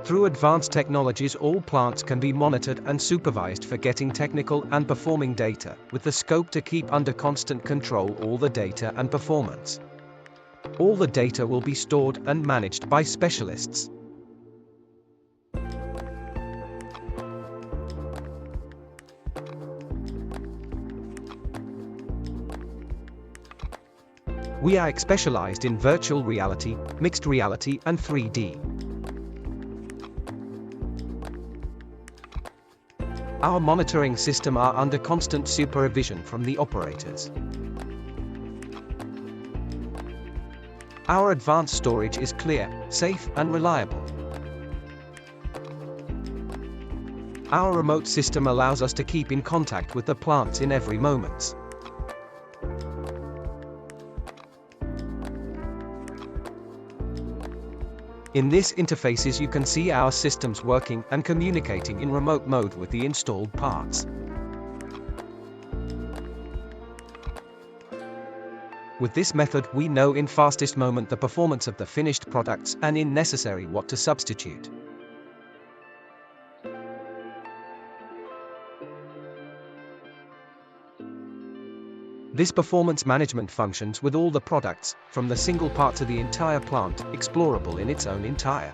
Through advanced technologies, all plants can be monitored and supervised for getting technical and performing data, with the scope to keep under constant control all the data and performance. All the data will be stored and managed by specialists. We are specialized in virtual reality, mixed reality, and 3D. Our monitoring system are under constant supervision from the operators. Our advanced storage is clear, safe, and reliable. Our remote system allows us to keep in contact with the plants in every moment. In this interfaces you can see our systems working and communicating in remote mode with the installed parts. With this method we know in fastest moment the performance of the finished products and in necessary what to substitute. This performance management functions with all the products, from the single part to the entire plant, explorable in its own entire.